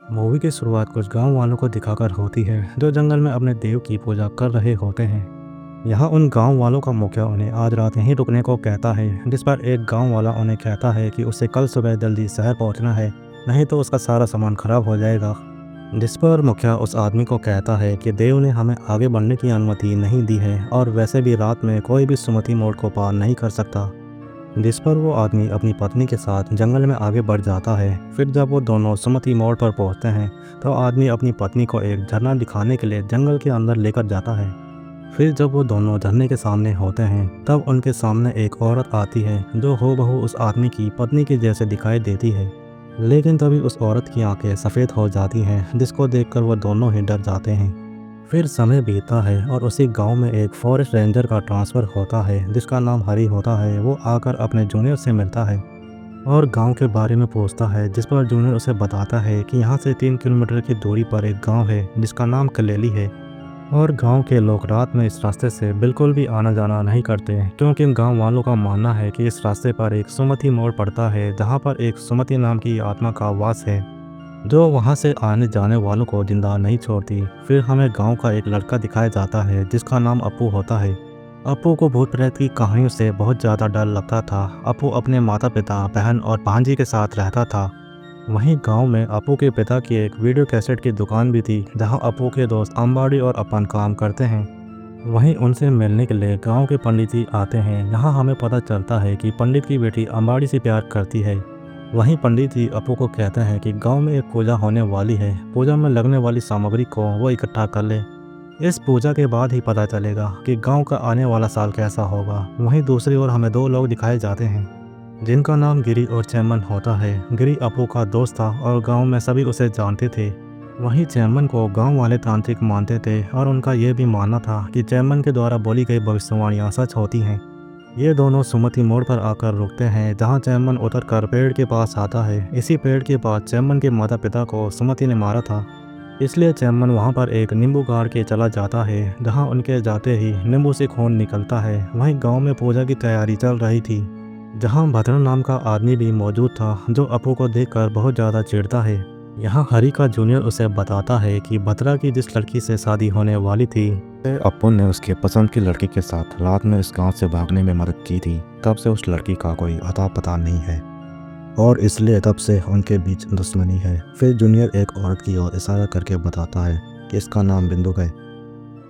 Movie की शुरुआत कुछ गांव वालों को दिखाकर होती है जो जंगल में अपने देव की पूजा कर रहे होते हैं। यहाँ उन गांव वालों का मुखिया उन्हें आज रात यहीं रुकने को कहता है, जिस पर एक गांव वाला उन्हें कहता है कि उसे कल सुबह जल्दी शहर पहुंचना है, नहीं तो उसका सारा सामान खराब हो जाएगा। जिस पर मुखिया उस आदमी को कहता है कि देव ने हमें आगे बढ़ने की अनुमति नहीं दी है और वैसे भी रात में कोई भी सुमति मोड़ को पार नहीं कर सकता। जिस पर वो आदमी अपनी पत्नी के साथ जंगल में आगे बढ़ जाता है। फिर जब वो दोनों सुमति मोड़ पर पहुंचते हैं तो आदमी अपनी पत्नी को एक झरना दिखाने के लिए जंगल के अंदर लेकर जाता है। फिर जब वो दोनों झरने के सामने होते हैं तब उनके सामने एक औरत आती है जो हूबहू उस आदमी की पत्नी की जैसे दिखाई देती है। लेकिन तभी उस औरत की आंखें सफ़ेद हो जाती हैं, जिसको देखकर वो दोनों ही डर जाते हैं। फिर समय बीतता है और उसी गांव में एक फॉरेस्ट रेंजर का ट्रांसफ़र होता है जिसका नाम हरी होता है। वो आकर अपने जूनियर से मिलता है और गांव के बारे में पूछता है, जिस पर जूनियर उसे बताता है कि यहाँ से 3 किलोमीटर की दूरी पर एक गांव है जिसका नाम कलेली है और गांव के लोग रात में इस रास्ते से बिल्कुल भी आना जाना नहीं करते क्योंकि गांव वालों का मानना है कि इस रास्ते पर एक सुमति मोड़ पड़ता है जहाँ पर एक सुमति नाम की आत्मा का वास है जो वहां से आने जाने वालों को जिंदा नहीं छोड़ती। फिर हमें गांव का एक लड़का दिखाया जाता है जिसका नाम अपू होता है। अपू को भूत प्रेत की कहानियों से बहुत ज़्यादा डर लगता था। अपू अपने माता पिता, बहन और भांजी के साथ रहता था। वहीं गांव में अपू के पिता की एक वीडियो कैसेट की दुकान भी थी जहां अपू के दोस्त अंबाड़ी और अपन काम करते हैं। वहीं उनसे मिलने के लिए गांव के पंडित जी आते हैं। यहाँ हमें पता चलता है कि पंडित की बेटी अंबाड़ी से प्यार करती है। वहीं पंडित जी अपू को कहते हैं कि गांव में एक पूजा होने वाली है, पूजा में लगने वाली सामग्री को वो इकट्ठा कर ले। इस पूजा के बाद ही पता चलेगा कि गांव का आने वाला साल कैसा होगा। वहीं दूसरी ओर हमें दो लोग दिखाए जाते हैं जिनका नाम गिरी और चैमन होता है। गिरी अपू का दोस्त था और गांव में सभी उसे जानते थे। वहीं चैमन को गांव वाले तांत्रिक मानते थे और उनका यह भी मानना था कि चैमन के द्वारा बोली गई भविष्यवाणियाँ सच होती हैं। ये दोनों सुमति मोड़ पर आकर रुकते हैं जहाँ चैमन उतर कर पेड़ के पास आता है। इसी पेड़ के पास चैमन के माता पिता को सुमति ने मारा था, इसलिए चैमन वहाँ पर एक नींबू गाड़ के चला जाता है जहाँ उनके जाते ही नींबू से खून निकलता है। वहीं गांव में पूजा की तैयारी चल रही थी जहाँ भद्र नाम का आदमी भी मौजूद था जो अपू को देखकर बहुत ज़्यादा चिढ़ता है। यहाँ हरी का जूनियर उसे बताता है कि भद्रा की जिस लड़की से शादी होने वाली थी अपू ने उसके पसंद की लड़की के साथ रात में इस गांव से भागने में मदद की थी। तब से उस लड़की का कोई अता पता नहीं है और इसलिए तब से उनके बीच दुश्मनी है। फिर जूनियर एक औरत की ओर इशारा करके बताता है कि इसका नाम बिंदु है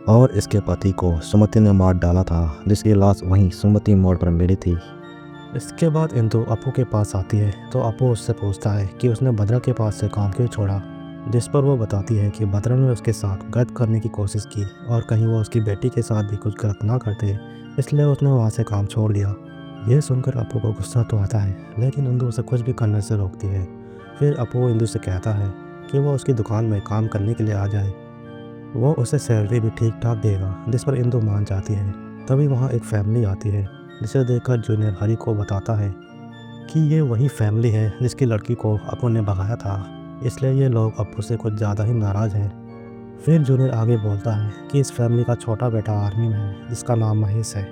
और इसके पति को सुमति ने मार डाला था, जिसकी लाश वहीं सुमति मोड़ पर मिली थी। इसके बाद इंदु अपू के पास आती है तो अपू उससे पूछता है कि उसने भद्रा के पास से काम क्यों छोड़ा, जिस पर वो बताती है कि भद्रा ने उसके साथ गलत करने की कोशिश की और कहीं वो उसकी बेटी के साथ भी कुछ गलत ना करते, इसलिए उसने वहाँ से काम छोड़ दिया। यह सुनकर अपू को गुस्सा तो आता है लेकिन इंदु उसे कुछ भी करने से रोकती है। फिर अपू इंदु से कहता है कि वो उसकी दुकान में काम करने के लिए आ जाए, वो उसे सैलरी भी ठीक ठाक देगा, जिस पर इंदु मान जाती है। तभी वहाँ एक फैमिली आती है जिसे देखकर जूनियर हरी को बताता है कि ये वही फैमिली है जिसकी लड़की को अपू ने भगाया था, इसलिए ये लोग अपू से कुछ ज़्यादा ही नाराज़ हैं। फिर जूनियर आगे बोलता है कि इस फैमिली का छोटा बेटा आर्मी में है जिसका नाम महेश है।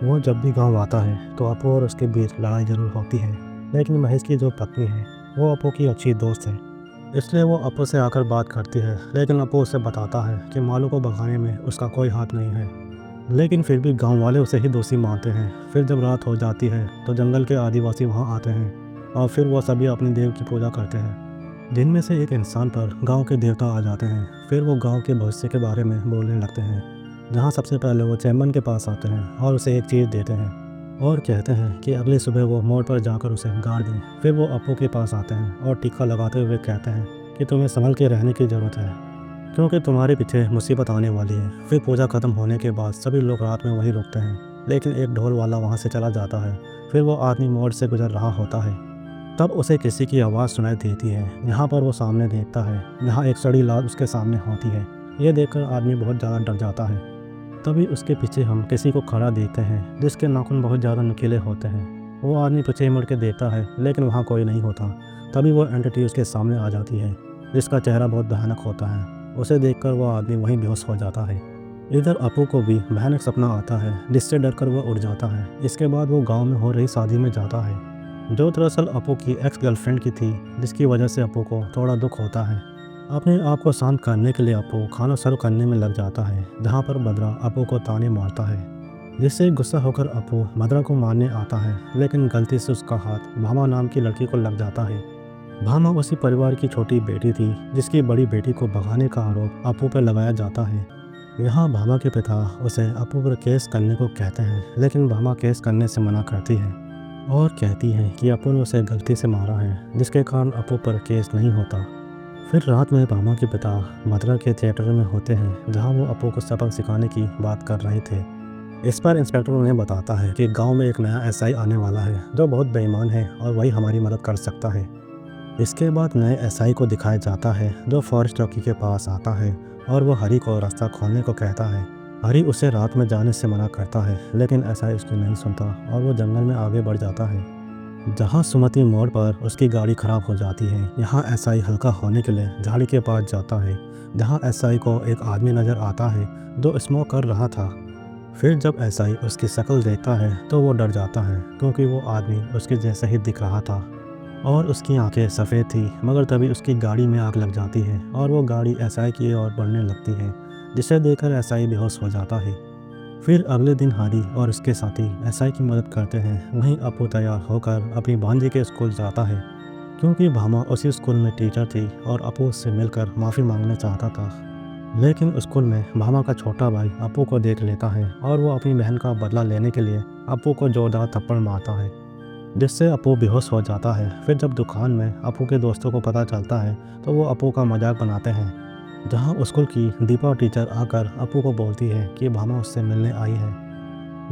वो जब भी गांव आता है तो अपू और उसके बीच लड़ाई ज़रूर होती है, लेकिन महेश की जो पत्नी है वो अपू की अच्छी दोस्त है, इसलिए वो अपू से आकर बात करती है। लेकिन अपू उसे बताता है कि मालू को भगाने में उसका कोई हाथ नहीं है, लेकिन फिर भी गांव वाले उसे ही दोषी मानते हैं। फिर जब रात हो जाती है तो जंगल के आदिवासी वहां आते हैं और फिर वो सभी अपने देव की पूजा करते हैं, जिनमें से एक इंसान पर गांव के देवता आ जाते हैं। फिर वो गांव के भविष्य के बारे में बोलने लगते हैं, जहां सबसे पहले वो चैमन के पास आते हैं और उसे एक चीज़ देते हैं और कहते हैं कि अगली सुबह वो मोड़ पर जाकर उसे गाड़ दें। फिर वो अपू के पास आते हैं और टीका लगाते हुए कहते हैं कि तुम्हें संभल के रहने की ज़रूरत है क्योंकि तुम्हारे पीछे मुसीबत आने वाली है। फिर पूजा खत्म होने के बाद सभी लोग रात में वहीं रुकते हैं, लेकिन एक ढोल वाला वहाँ से चला जाता है। फिर वो आदमी मोड़ से गुजर रहा होता है, तब उसे किसी की आवाज़ सुनाई देती है। यहाँ पर वो सामने देखता है जहाँ एक सड़ी लाश उसके सामने होती है। ये देखकर आदमी बहुत ज़्यादा डर जाता है। तभी उसके पीछे हम किसी को खड़ा देखते हैं जिसके नाखून बहुत ज़्यादा नुकीले होते हैं। वो आदमी पीछे मुड़ के देखता है लेकिन वहाँ कोई नहीं होता। तभी वो एंटिटी उसके सामने आ जाती है जिसका चेहरा बहुत भयानक होता है। उसे देखकर वह आदमी वहीं बेहोश हो जाता है। इधर अपू को भी भयानक सपना आता है जिससे डरकर वह उड़ जाता है। इसके बाद वो गांव में हो रही शादी में जाता है जो दरअसल अपू की एक्स गर्लफ्रेंड की थी, जिसकी वजह से अपू को थोड़ा दुख होता है। अपने आप को शांत करने के लिए अपू खाना सर्व करने में लग जाता है, जहाँ पर भद्रा अपू को ताने मारता है, जिससे गुस्सा होकर अपू भद्रा को मारने आता है, लेकिन गलती से उसका हाथ भामा नाम की लड़की को लग जाता है। भामा उसी परिवार की छोटी बेटी थी, जिसकी बड़ी बेटी को भगाने का आरोप अपू पर लगाया जाता है। यहाँ भामा के पिता उसे अपू पर केस करने को कहते हैं, लेकिन भामा केस करने से मना करती है और कहती है कि अपू ने उसे गलती से मारा है, जिसके कारण अपू पर केस नहीं होता। फिर रात में भामा के पिता मथुरा के थिएटर में होते हैं, जहाँ वो अपू को सबक सिखाने की बात कर रहे थे। इस पर इंस्पेक्टर उन्हें बताता है कि गांव में एक नया एसआई आने वाला है, जो बहुत बेईमान है और वही हमारी मदद कर सकता है। इसके बाद नए एसआई को दिखाया जाता है, जो फॉरेस्ट चौकी के पास आता है और वो हरी को रास्ता खोलने को कहता है। हरी उसे रात में जाने से मना करता है, लेकिन एसआई उसकी नहीं सुनता और वो जंगल में आगे बढ़ जाता है, जहाँ सुमति मोड़ पर उसकी गाड़ी खराब हो जाती है। यहाँ एसआई हल्का होने के लिए झाड़ी के पास जाता है, जहाँ एसआई को एक आदमी नज़र आता है जो स्मोक कर रहा था। फिर जब एसआई उसकी शक्ल देखता है तो वो डर जाता है, क्योंकि वो आदमी उसके जैसा ही दिख रहा था और उसकी आंखें सफ़ेद थी। मगर तभी उसकी गाड़ी में आग लग जाती है और वो गाड़ी एसआई की ओर बढ़ने लगती है, जिसे देखकर एसआई बेहोश हो जाता है। फिर अगले दिन हरी और उसके साथी एसआई की मदद करते हैं। वहीं अपू तैयार होकर अपनी भांजी के स्कूल जाता है, क्योंकि भामा उसी स्कूल में टीचर थी और अपू उससे मिलकर माफ़ी मांगना चाहता था। लेकिन स्कूल में भामा का छोटा भाई अपू को देख लेता है और वो अपनी बहन का बदला लेने के लिए अपू को जोरदार थप्पड़ मारता है, जिससे अपू बेहोश हो जाता है। फिर जब दुकान में अपू के दोस्तों को पता चलता है तो वो अपू का मजाक बनाते हैं, जहाँ स्कूल की दीपा टीचर आकर अपू को बोलती है कि भामा उससे मिलने आई है,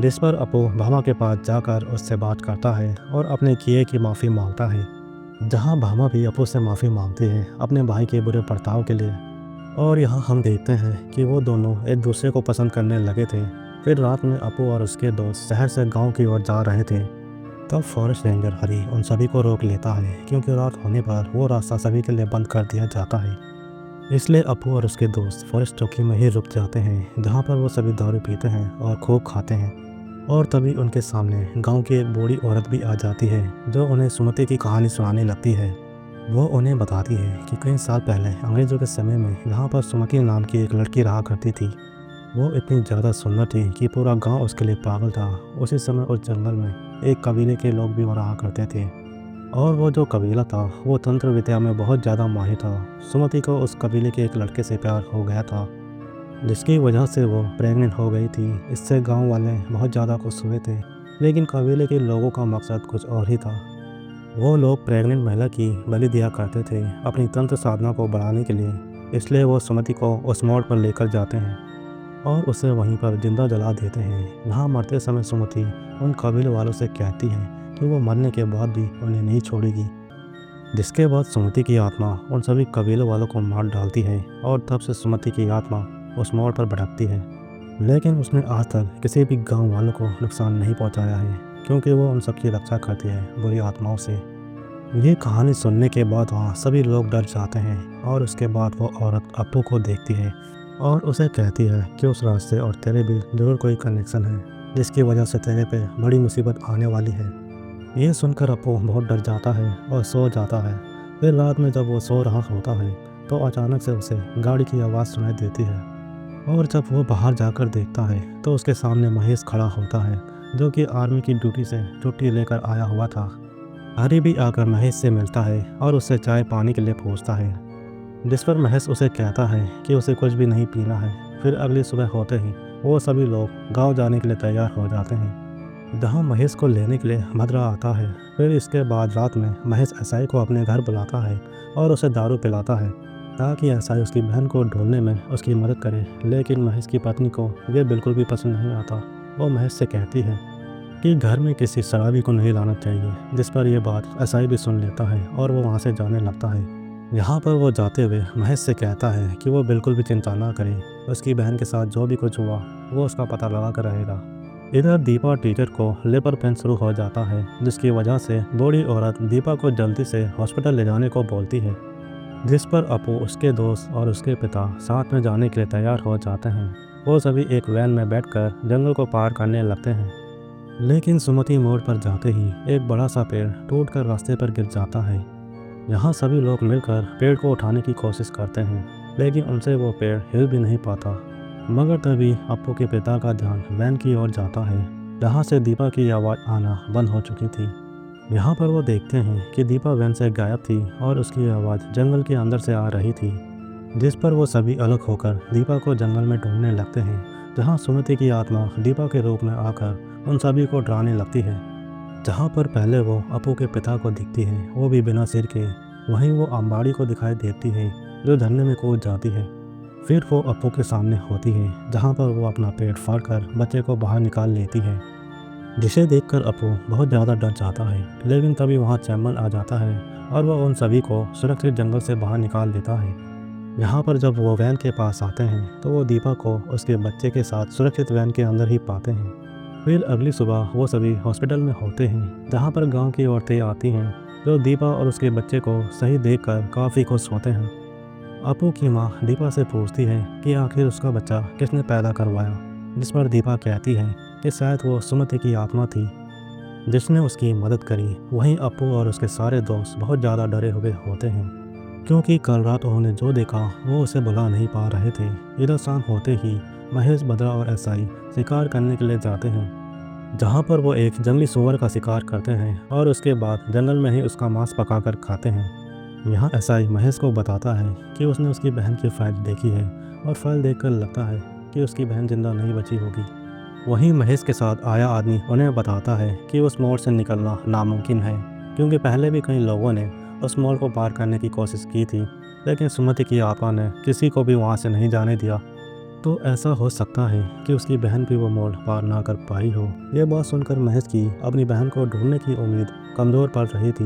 जिस पर अपू भामा के पास जाकर उससे बात करता है और अपने किए की माफ़ी मांगता है, जहाँ भामा भी अपू से माफ़ी मांगती है अपने भाई के बुरे बर्ताव के लिए। और यहाँ हम देखते हैं कि वो दोनों एक दूसरे को पसंद करने लगे थे। फिर रात में अपू और उसके दोस्त शहर से गाँव की ओर जा रहे थे, तब फॉरेस्ट रेंजर हरी उन सभी को रोक लेता है, क्योंकि रात होने पर वो रास्ता सभी के लिए बंद कर दिया जाता है। इसलिए अपू और उसके दोस्त फॉरेस्ट चौकी में ही रुक जाते हैं, जहाँ पर वो सभी दारू पीते हैं और खूब खाते हैं। और तभी उनके सामने गांव की एक बूढ़ी औरत भी आ जाती है, जो उन्हें सुमति की कहानी सुनाने लगती है। वो उन्हें बताती है कि कई साल पहले अंग्रेज़ों के समय में यहाँ पर सुमति नाम की एक लड़की रहा करती थी। वो इतनी ज़्यादा सुंदर थी कि पूरा गाँव उसके लिए पागल था। उसी समय उस जंगल में एक कबीले के लोग भी रहा करते थे, और वो जो कबीला था वो तंत्र विद्या में बहुत ज़्यादा माहिर था। सुमति को उस कबीले के एक लड़के से प्यार हो गया था, जिसकी वजह से वो प्रेग्नेंट हो गई थी। इससे गांव वाले बहुत ज़्यादा खुश हुए थे, लेकिन कबीले के लोगों का मकसद कुछ और ही था। वो लोग प्रेग्नेंट महिला की बलि दिया करते थे अपनी तंत्र साधना को बढ़ाने के लिए। इसलिए वो सुमति को उस मोड़ पर लेकर जाते हैं और उसे वहीं पर जिंदा जला देते हैं। यहाँ मरते समय सुमति उन कबीले वालों से कहती है कि वो मरने के बाद भी उन्हें नहीं छोड़ेगी, जिसके बाद सुमति की आत्मा उन सभी कबीले वालों को मार डालती है और तब से सुमति की आत्मा उस मोड़ पर भटकती है। लेकिन उसने आज तक किसी भी गांव वालों को नुकसान नहीं पहुंचाया है, क्योंकि वो उन सबकी रक्षा करती है बुरी आत्माओं से। ये कहानी सुनने के बाद वहाँ सभी लोग डर जाते हैं और उसके बाद वो औरत अपू को देखती है और उसे कहती है कि उस रास्ते और तेरे भी ज़रूर कोई कनेक्शन है, जिसकी वजह से तेरे पे बड़ी मुसीबत आने वाली है। ये सुनकर अपू बहुत डर जाता है और सो जाता है। फिर रात में जब वो सो रहा होता है तो अचानक से उसे गाड़ी की आवाज़ सुनाई देती है, और जब वो बाहर जाकर देखता है तो उसके सामने महेश खड़ा होता है, जो कि आर्मी की ड्यूटी से छुट्टी लेकर आया हुआ था। हरी भी आकर महेश से मिलता है और उससे चाय पानी के लिए पूछता है, जिस पर महेश उसे कहता है कि उसे कुछ भी नहीं पीना है। फिर अगली सुबह होते ही वो सभी लोग गांव जाने के लिए तैयार हो जाते हैं, जहां महेश को लेने के लिए भद्रा आता है। फिर इसके बाद रात में महेश एसआई को अपने घर बुलाता है और उसे दारू पिलाता है, ताकि एसआई उसकी बहन को ढूंढने में उसकी मदद करे। लेकिन महेश की पत्नी को ये बिल्कुल भी पसंद नहीं आता। वो महेश से कहती है कि घर में किसी शराबी को नहीं लाना चाहिए, जिस पर यह बात एसआई भी सुन लेता है और वो वहाँ से जाने लगता है। यहाँ पर वो जाते हुए महेश से कहता है कि वो बिल्कुल भी चिंता ना करे, उसकी बहन के साथ जो भी कुछ हुआ वो उसका पता लगा कर रहेगा। इधर दीपा टीचर को लेबर पेन शुरू हो जाता है, जिसकी वजह से बूढ़ी औरत दीपा को जल्दी से हॉस्पिटल ले जाने को बोलती है, जिस पर अपू, उसके दोस्त और उसके पिता साथ में जाने के लिए तैयार हो जाते हैं। वो सभी एक वैन में बैठकर जंगल को पार करने लगते हैं। लेकिन सुमति मोड़ पर जाते ही एक बड़ा सा पेड़ टूटकर रास्ते पर गिर जाता है। यहाँ सभी लोग मिलकर पेड़ को उठाने की कोशिश करते हैं, लेकिन उनसे वो पेड़ हिल भी नहीं पाता। मगर तभी अप्पू के पिता का ध्यान वैन की ओर जाता है, जहाँ से दीपा की आवाज़ आना बंद हो चुकी थी। यहाँ पर वो देखते हैं कि दीपा वैन से गायब थी और उसकी आवाज़ जंगल के अंदर से आ रही थी, जिस पर वो सभी अलग होकर दीपा को जंगल में ढूंढने लगते हैं, जहाँ सुमति की आत्मा दीपा के रूप में आकर उन सभी को डराने लगती है। जहाँ पर पहले वो अप्पू के पिता को दिखती है, वो भी बिना सिर के, वहीं वो अंबाड़ी को दिखाई देती है जो झरने में कूद जाती है। फिर वो अप्पू के सामने होती है, जहाँ पर वो अपना पेट फाड़कर बच्चे को बाहर निकाल लेती है, जिसे देखकर अप्पू बहुत ज़्यादा डर जाता है। लेकिन तभी वहाँ चैमन आ जाता है और वह उन सभी को सुरक्षित जंगल से बाहर निकाल देता है। यहाँ पर जब वो वैन के पास आते हैं तो वो दीपा को उसके बच्चे के साथ सुरक्षित वैन के अंदर ही पाते हैं। फिर अगली सुबह वो सभी हॉस्पिटल में होते हैं, जहाँ पर गांव की औरतें आती हैं जो दीपा और उसके बच्चे को सही देखकर काफ़ी खुश होते हैं। अप्पू की माँ दीपा से पूछती है कि आखिर उसका बच्चा किसने पैदा करवाया, जिस पर दीपा कहती है कि शायद वो सुमति की आत्मा थी जिसने उसकी मदद करी। वहीं अप्पू और उसके सारे दोस्त बहुत ज़्यादा डरे हुए होते हैं, क्योंकि कल रात उन्होंने जो देखा वो उसे भुला नहीं पा रहे थे। इधर शाम होते ही महेश, भद्रा और एसआई शिकार करने के लिए जाते हैं, जहाँ पर वो एक जंगली सूअर का शिकार करते हैं और उसके बाद जंगल में ही उसका मांस पकाकर खाते हैं। यहाँ एसआई महेश को बताता है कि उसने उसकी बहन की फाइल देखी है और फाइल देखकर लगता है कि उसकी बहन जिंदा नहीं बची होगी। वहीं महेश के साथ आया आदमी उन्हें बताता है कि उस मोड़ से निकलना नामुमकिन है, क्योंकि पहले भी कई लोगों ने उस मोड़ को पार करने की कोशिश की थी, लेकिन सुमति की आत्मा ने किसी को भी वहाँ से नहीं जाने दिया। तो ऐसा हो सकता है कि उसकी बहन भी वो मोड़ पार ना कर पाई हो। ये बात सुनकर महेश की अपनी बहन को ढूंढने की उम्मीद कमज़ोर पड़ रही थी।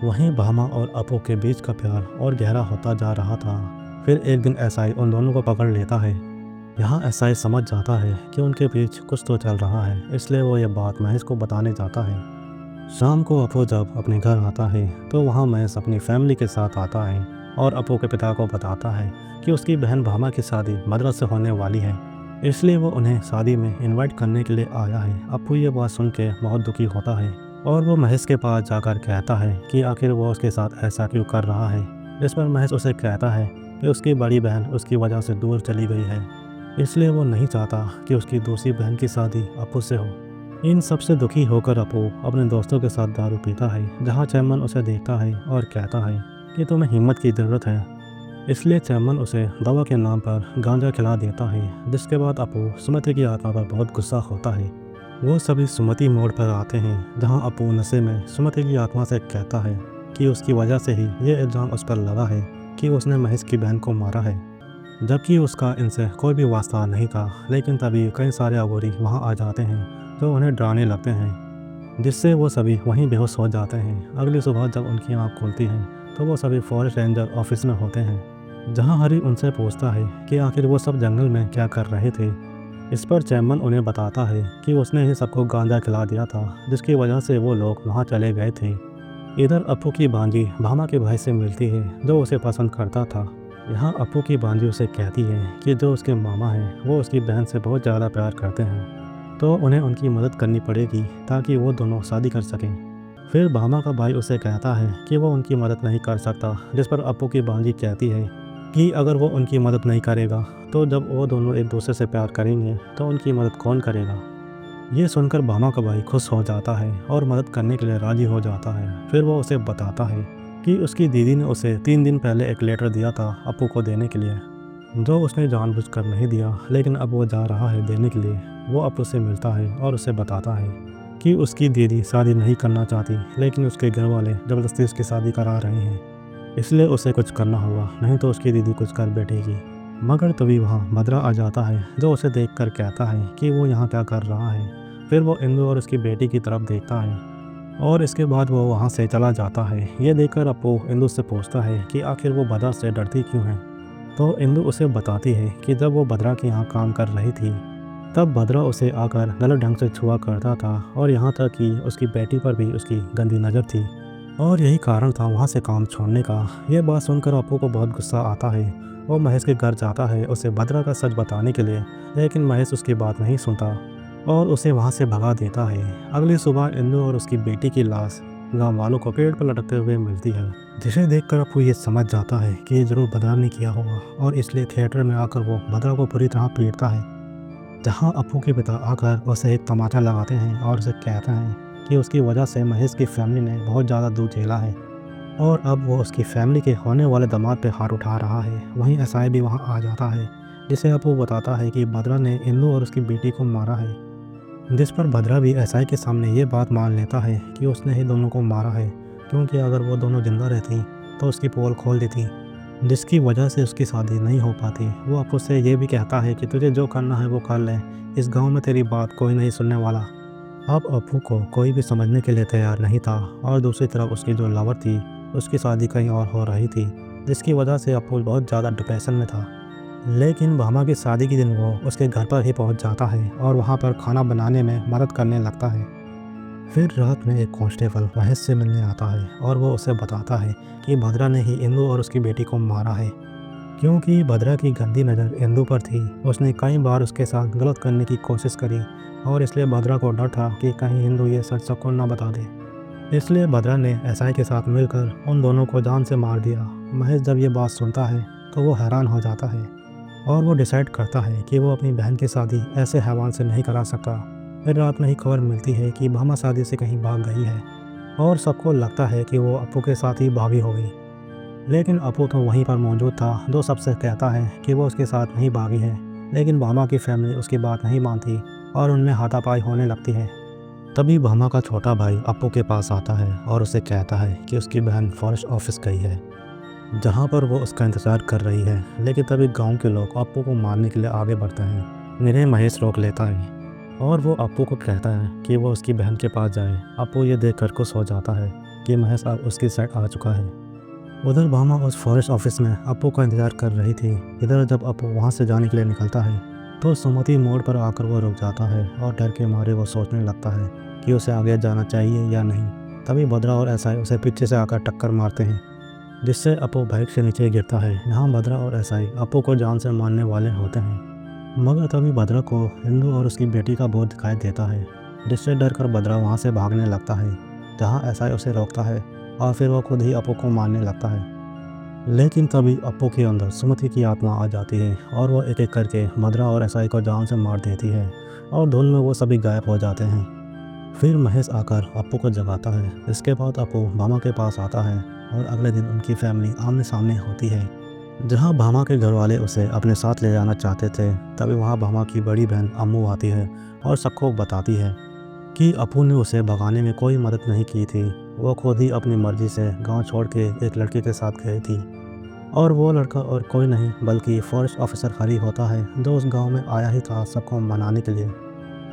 वहीं भामा और अप्पू के बीच का प्यार और गहरा होता जा रहा था। फिर एक दिन एसआई उन दोनों को पकड़ लेता है। यहाँ एसआई समझ जाता है कि उनके बीच कुछ तो चल रहा है, इसलिए वो ये बात महेश को बताने जाता है। शाम को अप्पू जब अपने घर आता है तो वहाँ महेश अपनी फैमिली के साथ आता है और अप्पू के पिता को बताता है कि उसकी बहन भामा की शादी भद्रा से होने वाली है, इसलिए वो उन्हें शादी में इनवाइट करने के लिए आया है। अप्पू ये बात सुन के बहुत दुखी होता है और वो महेश के पास जाकर कहता है कि आखिर वो उसके साथ ऐसा क्यों कर रहा है, जिस पर महेश उसे कहता है कि उसकी बड़ी बहन उसकी वजह से दूर चली गई है, इसलिए वो नहीं चाहता कि उसकी दूसरी बहन की शादी अप्पू से हो। इन सब से दुखी होकर अप्पू अपने दोस्तों के साथ दारू पीता है, जहाँ चैमन उसे देखता है और कहता है कि तुम्हें हिम्मत की ज़रूरत है, इसलिए चैमन उसे दवा के नाम पर गांजा खिला देता है। जिसके बाद अप्पू सुमति की आत्मा पर बहुत गुस्सा होता है। वो सभी सुमति मोड़ पर आते हैं, जहाँ अप्पू नशे में सुमति की आत्मा से कहता है कि उसकी वजह से ही ये इल्ज़ाम उस पर लगा है कि उसने महेश की बहन को मारा है, जबकि उसका इनसे कोई भी वास्ता नहीं था। लेकिन तभी कई सारे अघोरी वहाँ आ जाते हैं जो उन्हें डराने लगते हैं, जिससे वो सभी वहीं बेहोश हो जाते हैं। अगली सुबह जब उनकी आँख खुलती है तो वो सभी फॉरेस्ट रेंजर ऑफिस में होते हैं, जहाँ हरी उनसे पूछता है कि आखिर वो सब जंगल में क्या कर रहे थे। इस पर चैमन उन्हें बताता है कि उसने ही सबको गांजा खिला दिया था, जिसकी वजह से वो लोग वहाँ चले गए थे। इधर अप्पू की भांजी भामा के भाई से मिलती है, जो उसे पसंद करता था। यहाँ अप्पू की भांजी उसे कहती है कि जो उसके मामा हैं वो उसकी बहन से बहुत ज़्यादा प्यार करते हैं, तो उन्हें उनकी मदद करनी पड़ेगी ताकि वो दोनों शादी कर सकें। फिर भामा का भाई उसे कहता है कि वो उनकी मदद नहीं कर सकता, जिस पर अप्पू की भांजी कहती है कि अगर वो उनकी मदद नहीं करेगा तो जब वो दोनों एक दूसरे से प्यार करेंगे तो उनकी मदद कौन करेगा। ये सुनकर भामा का भाई खुश हो जाता है और मदद करने के लिए राज़ी हो जाता है। फिर वो उसे बताता है कि उसकी दीदी ने उसे 3 दिन पहले एक लेटर दिया था अप्पू को देने के लिए, जो उसने जानबूझकर नहीं दिया, लेकिन अब वो जा रहा है देने के लिए। वो अप्पू से मिलता है और उसे बताता है कि उसकी दीदी शादी नहीं करना चाहती, लेकिन उसके घर वाले ज़बरदस्ती उसकी शादी करा रहे हैं, इसलिए उसे कुछ करना होगा, नहीं तो उसकी दीदी कुछ कर बैठेगी। मगर तभी वहाँ भद्रा आ जाता है, जो उसे देखकर कहता है कि वो यहाँ क्या कर रहा है। फिर वो इंदु और उसकी बेटी की तरफ देखता है और इसके बाद वो वहाँ से चला जाता है। ये देखकर अप्पू इंदु से पूछता है कि आखिर वो भद्रा से डरती क्यों है। तो इंदु उसे बताती है कि जब वो भद्रा के यहाँ काम कर रही थी तब भद्रा उसे आकर गलत ढंग से छुआ करता था, और यहाँ तक कि उसकी बेटी पर भी उसकी गंदी नज़र थी, और यही कारण था वहाँ से काम छोड़ने का। ये बात सुनकर अप्पू को बहुत गुस्सा आता है। वो महेश के घर जाता है उसे भद्रा का सच बताने के लिए, लेकिन महेश उसकी बात नहीं सुनता और उसे वहाँ से भगा देता है। अगली सुबह इंदु और उसकी बेटी की लाश गांव वालों को पेड़ पर लटकते हुए मिलती है, जिसे देखकर अपू ये समझ जाता है कि ये जरूर भद्रा ने किया होगा और इसलिए थिएटर में आकर वो भद्रा को पूरी तरह पीटता है। जहाँ अपू के पिता आकर उसे एक तमाचा लगाते हैं और उसे कहते हैं कि उसकी वजह से महेश की फैमिली ने बहुत ज़्यादा दुख झेला है और अब वो उसकी फैमिली के होने वाले दामाद पे हाथ उठा रहा है। वहीं एसआई भी वहाँ आ जाता है, जिसे अपू बताता है कि भद्रा ने इंदु और उसकी बेटी को मारा है, जिस पर भद्रा भी एसआई के सामने ये बात मान लेता है कि उसने ही दोनों को मारा है, क्योंकि अगर वो दोनों जिंदा रहती तो उसकी पोल खोल देती, जिसकी वजह से उसकी शादी नहीं हो पाती। वो अपू से ये भी कहता है कि तुझे जो करना है वो कर ले, इस गांव में तेरी बात कोई नहीं सुनने वाला। अब अपू को कोई भी समझने के लिए तैयार नहीं था और दूसरी तरफ उसकी जो लवर थी उसकी शादी कहीं और हो रही थी, जिसकी वजह से अपू बहुत ज़्यादा डिप्रेशन में था। लेकिन भामा की शादी के दिन वो उसके घर पर ही पहुंच जाता है और वहां पर खाना बनाने में मदद करने लगता है। फिर रात में एक कांस्टेबल महेश से मिलने आता है और वो उसे बताता है कि भद्रा ने ही इंदु और उसकी बेटी को मारा है, क्योंकि भद्रा की गंदी नज़र इंदु पर थी। उसने कई बार उसके साथ गलत करने की कोशिश करी और इसलिए भद्रा को डर था कि कहीं इंदु ये सच सबको न बता दे। इसलिए भद्रा ने एसआई के साथ मिलकर उन दोनों को जान से मार दिया। महेश जब ये बात सुनता है तो वो हैरान हो जाता है और वो डिसाइड करता है कि वो अपनी बहन की शादी ऐसे हैवान से नहीं करा सकता। फिर रात में ही खबर मिलती है कि भामा शादी से कहीं भाग गई है और सबको लगता है कि वो अपू के साथ ही भागी होगी, लेकिन अपू तो वहीं पर मौजूद था, जो सबसे कहता है कि वो उसके साथ नहीं भागी है। लेकिन भामा की फैमिली उसकी बात नहीं मानती और उनमें हाथापाई होने लगती है। तभी भामा का छोटा भाई अपू के पास आता है और उसे कहता है कि उसकी बहन फॉरेस्ट ऑफिस गई है, जहाँ पर वो उसका इंतज़ार कर रही है। लेकिन तभी गांव के लोग अपू को मारने के लिए आगे बढ़ते हैं। इन्हें महेश रोक लेता है और वो अपू को कहता है कि वो उसकी बहन के पास जाए। अपू ये देख कर खुश हो जाता है कि महेश अब उसकी साइड आ चुका है। उधर भामा उस फॉरेस्ट ऑफिस में अपू का इंतज़ार कर रही थी। इधर जब अपू वहाँ से जाने के लिए निकलता है तो सुमति मोड़ पर आकर वो रुक जाता है और डर के मारे वो सोचने लगता है कि उसे आगे जाना चाहिए या नहीं। तभी भद्रा और एसआई उसे पीछे से आकर टक्कर मारते हैं, जिससे अपू बाइक से नीचे गिरता है। यहाँ भद्रा और एसआई अपू को जान से मारने वाले होते हैं, मगर तभी भद्रा को इंदु और उसकी बेटी का भूत दिखाई देता है, जिससे डर कर भद्रा वहाँ से भागने लगता है। जहाँ एसआई उसे रोकता है और फिर वो खुद ही अपू को मारने लगता है। लेकिन तभी अपू के अंदर सुमति की आत्मा आ जाती है और वो एक एक करके भद्रा और एसआई को जान से मार देती है और धुल में वो सभी गायब हो जाते हैं। फिर महेश आकर अपू को जगाता है। इसके बाद अपू भामा के पास आता है और अगले दिन उनकी फैमिली आमने सामने होती है। जहां भामा के घर वाले उसे अपने साथ ले जाना चाहते थे, तभी वहां भामा की बड़ी बहन अम्मू आती है और सबको बताती है कि अपू ने उसे भगाने में कोई मदद नहीं की थी। वो खुद ही अपनी मर्जी से गांव छोड़ के एक लड़के के साथ गई थी और वो लड़का और कोई नहीं बल्कि फॉरेस्ट ऑफिसर हरी होता है, जो उस गांव में आया ही था सबको मनाने के लिए।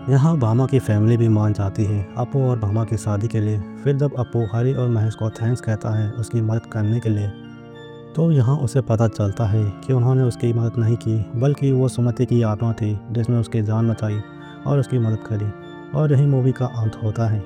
यहाँ भामा की फैमिली भी मान जाती है अपू और भामा की शादी के लिए। फिर जब अपू हरी और महेश को थैंक्स कहता है उसकी मदद करने के लिए, तो यहाँ उसे पता चलता है कि उन्होंने उसकी मदद नहीं की, बल्कि वो सुमति की आत्मा थी जिसने उसकी जान बचाई और उसकी मदद करी। और यही मूवी का अंत होता है।